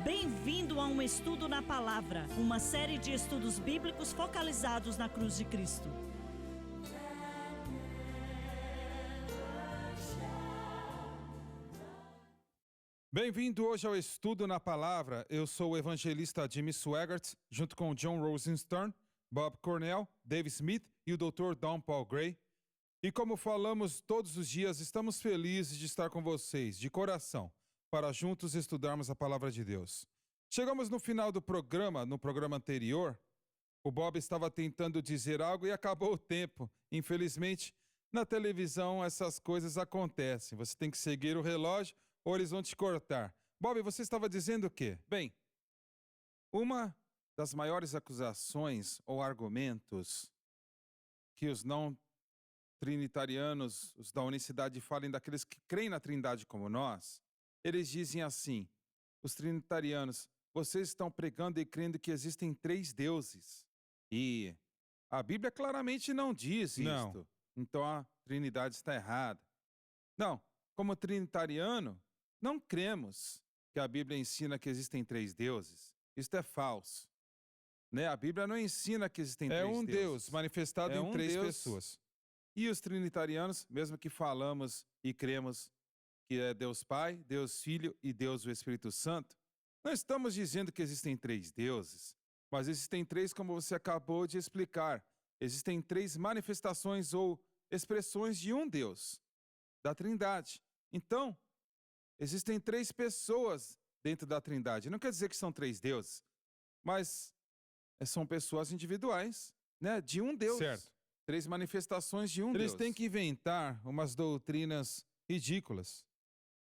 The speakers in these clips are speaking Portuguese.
Bem-vindo a um estudo na palavra, uma série de estudos bíblicos focalizados na cruz de Cristo. Bem-vindo hoje ao Estudo na Palavra. Eu sou o evangelista Jimmy Swaggart, junto com John Rosenstern, Bob Cornell, Dave Smith e o Dr. Don Paul Gray. E como falamos todos os dias, estamos felizes de estar com vocês, de coração, para juntos estudarmos a Palavra de Deus. Chegamos no final do programa, no programa anterior. O Bob estava tentando dizer algo e acabou o tempo. Infelizmente, na televisão essas coisas acontecem. Você tem que seguir o relógio ou eles vão te cortar. Bob, você estava dizendo o quê? Bem, uma das maiores acusações ou argumentos que os não trinitarianos, os da unicidade, falem daqueles que creem na Trindade como nós, eles dizem assim: os trinitarianos, vocês estão pregando e crendo que existem 3 deuses. E a Bíblia claramente não diz isto. Então a Trindade está errada. Não, como trinitariano, não cremos que a Bíblia ensina que existem 3 deuses. Isto é falso. A Bíblia não ensina que existem 3 deuses. É um Deus manifestado em 3 pessoas. E os trinitarianos, mesmo que falamos e cremos que é Deus Pai, Deus Filho e Deus o Espírito Santo, não estamos dizendo que existem 3 deuses, mas existem 3, como você acabou de explicar. Existem 3 manifestações ou expressões de um Deus, da Trindade. Então, existem 3 pessoas dentro da Trindade. Não quer dizer que são 3 deuses, mas são pessoas individuais, de um Deus. Certo. 3 manifestações de um Deus. Eles têm que inventar umas doutrinas ridículas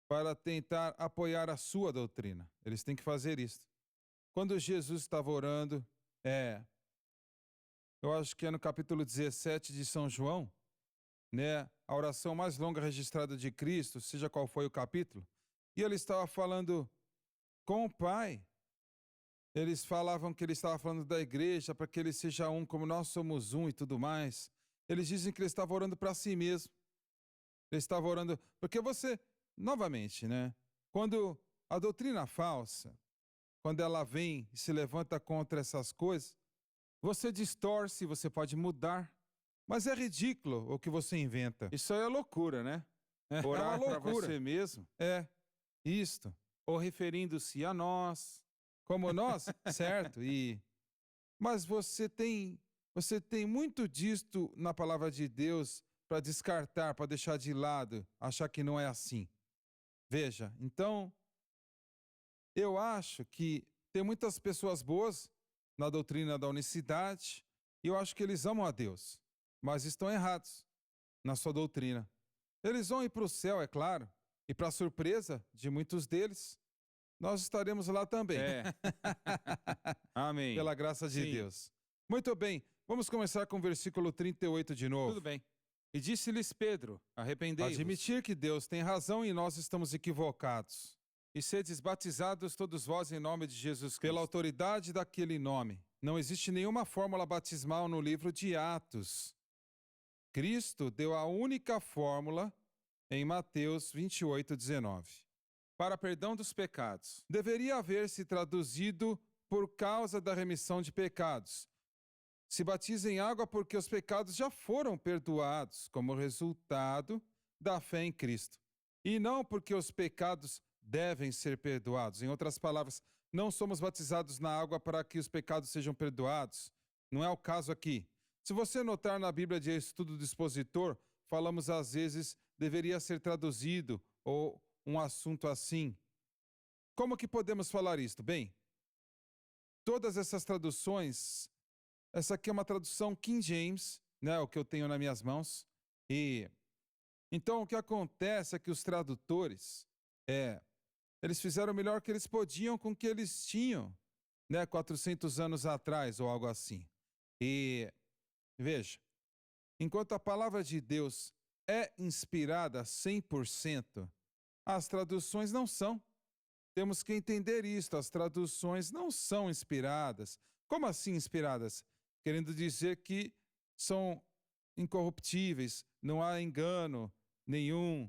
para tentar apoiar a sua doutrina. Eles têm que fazer isso. Quando Jesus estava orando, eu acho que é no capítulo 17 de São João, a oração mais longa registrada de Cristo, seja qual foi o capítulo, e ele estava falando com o Pai. Eles falavam que ele estava falando da igreja, para que ele seja um como nós somos um e tudo mais. Eles dizem que ele estava orando para si mesmo. Ele estava orando, porque você, novamente, quando a doutrina falsa, quando ela vem e se levanta contra essas coisas, você distorce, você pode mudar, mas é ridículo o que você inventa. Isso aí é loucura, Orar para você mesmo. Isto. Ou referindo-se a nós, como nós, certo? Mas você tem muito disto na palavra de Deus para descartar, para deixar de lado, achar que não é assim. Veja, então, eu acho que tem muitas pessoas boas na doutrina da unicidade, e eu acho que eles amam a Deus, mas estão errados na sua doutrina. Eles vão ir para o céu, é claro, e para surpresa de muitos deles, nós estaremos lá também. Amém. Pela graça de Deus. Muito bem, vamos começar com o versículo 38 de novo. Tudo bem. E disse-lhes Pedro: arrependei-vos. Admitir que Deus tem razão e nós estamos equivocados. E sedes batizados todos vós em nome de Jesus Cristo, pela autoridade daquele nome. Não existe nenhuma fórmula batismal no livro de Atos. Cristo deu a única fórmula em Mateus 28:19. Para perdão dos pecados. Deveria haver se traduzido por causa da remissão de pecados. Se batiza em água porque os pecados já foram perdoados como resultado da fé em Cristo. E não porque os pecados devem ser perdoados. Em outras palavras, não somos batizados na água para que os pecados sejam perdoados. Não é o caso aqui. Se você notar na Bíblia de Estudo do Expositor, falamos às vezes deveria ser traduzido ou um assunto assim. Como que podemos falar isto? Bem, todas essas traduções, essa aqui é uma tradução King James, o que eu tenho nas minhas mãos. E então o que acontece é que os tradutores, eles fizeram o melhor que eles podiam com o que eles tinham, 400 anos atrás ou algo assim. E veja, enquanto a palavra de Deus é inspirada 100%, as traduções não são. Temos que entender isto, as traduções não são inspiradas. Como assim inspiradas? Querendo dizer que são incorruptíveis, não há engano nenhum,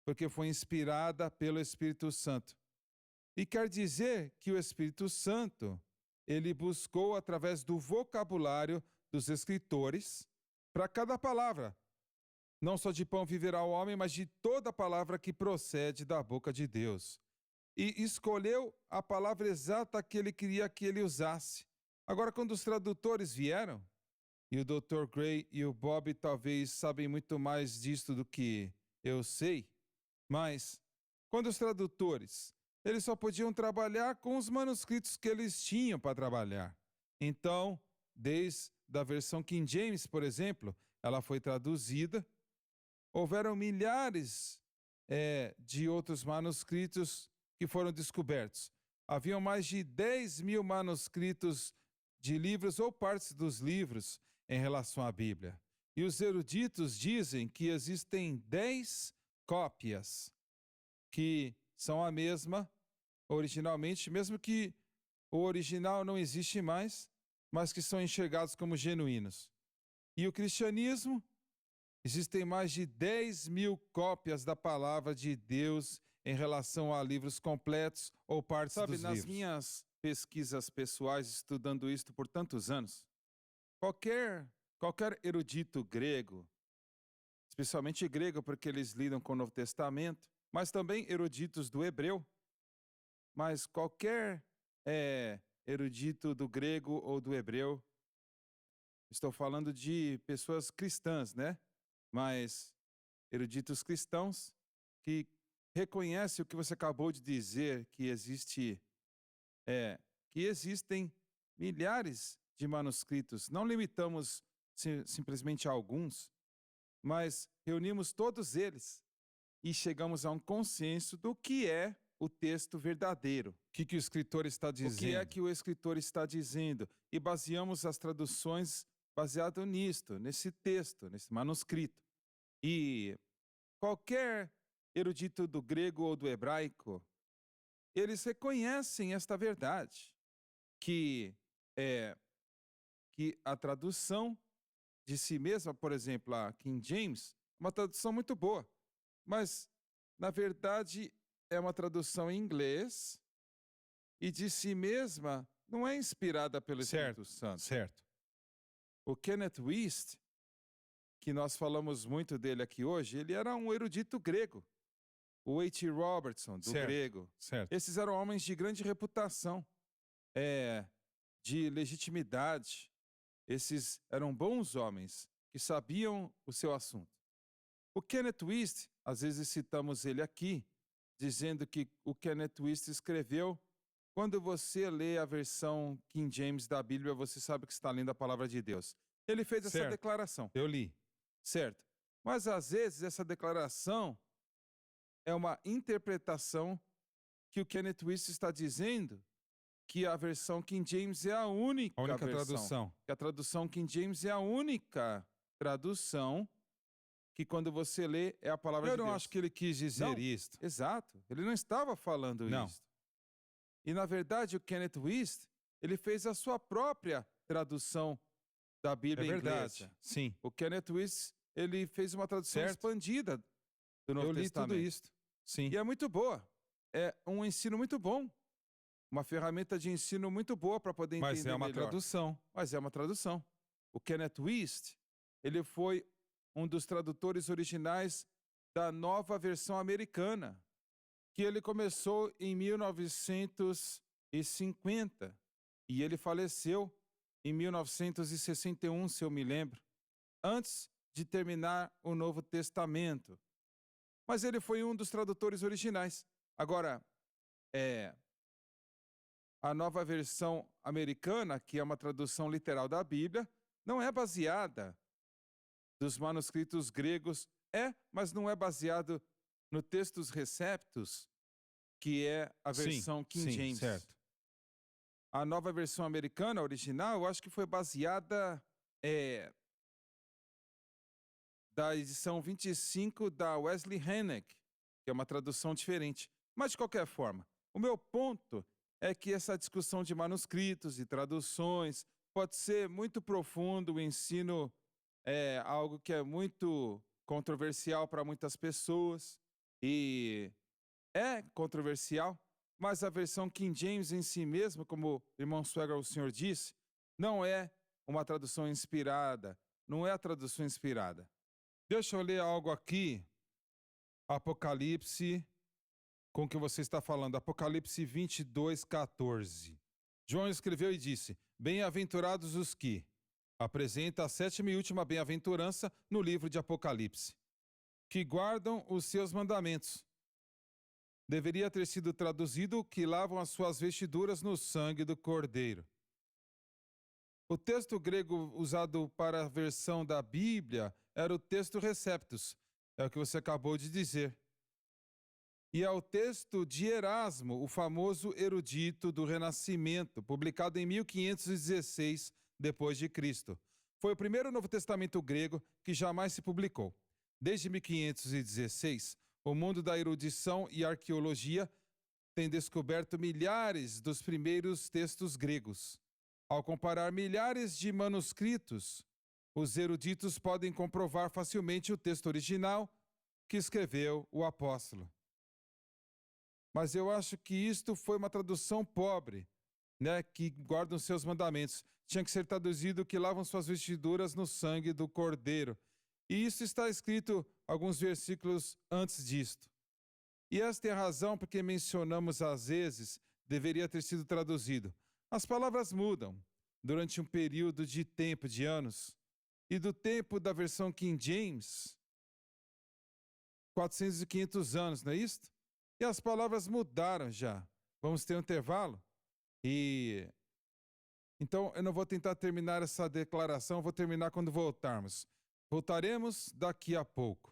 porque foi inspirada pelo Espírito Santo. E quer dizer que o Espírito Santo, ele buscou através do vocabulário dos escritores para cada palavra. Não só de pão viverá o homem, mas de toda palavra que procede da boca de Deus. E escolheu a palavra exata que ele queria que ele usasse. Agora, quando os tradutores vieram, e o Dr. Gray e o Bob talvez sabem muito mais disto do que eu sei, mas quando os tradutores, eles só podiam trabalhar com os manuscritos que eles tinham para trabalhar. Então, desde a versão King James, por exemplo, ela foi traduzida. Houveram milhares de outros manuscritos que foram descobertos. Haviam mais de 10.000 manuscritos de livros ou partes dos livros em relação à Bíblia. E os eruditos dizem que existem 10 cópias que são a mesma originalmente, mesmo que o original não existe mais, mas que são enxergados como genuínos. E o cristianismo, existem mais de 10.000 cópias da palavra de Deus em relação a livros completos ou partes dos livros. Sabe, nas minhas pesquisas pessoais, estudando isto por tantos anos, qualquer erudito grego, especialmente grego porque eles lidam com o Novo Testamento, mas também eruditos do hebreu, mas qualquer erudito do grego ou do hebreu, estou falando de pessoas cristãs, né? Mas eruditos cristãos que reconhecem o que você acabou de dizer, que existem milhares de manuscritos. Não limitamos simplesmente a alguns, mas reunimos todos eles e chegamos a um consenso do que é o texto verdadeiro. O que o escritor está dizendo? O que é que o escritor está dizendo? E baseamos as traduções baseado nisto, nesse texto, nesse manuscrito. E qualquer erudito do grego ou do hebraico, eles reconhecem esta verdade, que a tradução de si mesma, por exemplo, a King James, é uma tradução muito boa, mas, na verdade, é uma tradução em inglês e de si mesma não é inspirada pelo Espírito Santo. Certo. O Kenneth Wuest, que nós falamos muito dele aqui hoje, ele era um erudito grego. O H. Robertson, do grego. Certo. Esses eram homens de grande reputação, de legitimidade. Esses eram bons homens que sabiam o seu assunto. O Kenneth Wuest, às vezes citamos ele aqui, dizendo que o Kenneth Wuest escreveu: quando você lê a versão King James da Bíblia, você sabe que está lendo a palavra de Deus. Ele fez essa declaração. Eu li. Certo. Mas, às vezes, essa declaração é uma interpretação que o Kenneth Wuest está dizendo que a versão King James é a única tradução. Que a tradução King James é a única tradução que, quando você lê, é a palavra de Deus. Eu não acho que ele quis dizer isto. Exato. Ele não estava falando isto. E, na verdade, o Kenneth Wuest, ele fez a sua própria tradução da Bíblia inglesa. Sim. O Kenneth Wuest, ele fez uma tradução expandida do Novo Testamento. Eu li tudo isso. Sim. E é muito boa. É um ensino muito bom. Uma ferramenta de ensino muito boa para poder entender melhor. Mas é uma tradução. Mas é uma tradução. O Kenneth Wuest, ele foi um dos tradutores originais da nova versão americana, que ele começou em 1950 e ele faleceu em 1961, se eu me lembro, antes de terminar o Novo Testamento. Mas ele foi um dos tradutores originais. Agora, a nova versão americana, que é uma tradução literal da Bíblia, não é baseada dos manuscritos gregos, mas não é baseado no Textus Receptus, que é a versão King James. Certo. A nova versão americana, original, eu acho que foi baseada da edição 25 da Wesley Henneck, que é uma tradução diferente. Mas, de qualquer forma, o meu ponto é que essa discussão de manuscritos e traduções pode ser muito profundo. O ensino é algo que é muito controversial para muitas pessoas, e é controversial, mas a versão King James em si mesma, como o irmão Swagger, o senhor disse, não é uma tradução inspirada, não é a tradução inspirada. Deixa eu ler algo aqui, Apocalipse, com o que você está falando, Apocalipse 22:14. João escreveu e disse: Bem-aventurados os que apresenta a sétima e última bem-aventurança no livro de Apocalipse, que guardam os seus mandamentos. Deveria ter sido traduzido que lavam as suas vestiduras no sangue do Cordeiro. O texto grego usado para a versão da Bíblia era o texto Receptus, é o que você acabou de dizer. E é o texto de Erasmo, o famoso erudito do Renascimento, publicado em 1516 depois de Cristo. Foi o primeiro Novo Testamento grego que jamais se publicou. Desde 1516, o mundo da erudição e arqueologia tem descoberto milhares dos primeiros textos gregos. Ao comparar milhares de manuscritos, os eruditos podem comprovar facilmente o texto original que escreveu o apóstolo. Mas eu acho que isto foi uma tradução pobre, que guardam seus mandamentos. Tinha que ser traduzido que lavam suas vestiduras no sangue do Cordeiro. E isso está escrito alguns versículos antes disto. E esta é a razão porque mencionamos às vezes, deveria ter sido traduzido. As palavras mudam durante um período de tempo, de anos. E do tempo da versão King James, 400 e 500 anos, não é isto? E as palavras mudaram já. Vamos ter um intervalo? Então, eu não vou tentar terminar essa declaração, vou terminar quando voltarmos. Voltaremos daqui a pouco.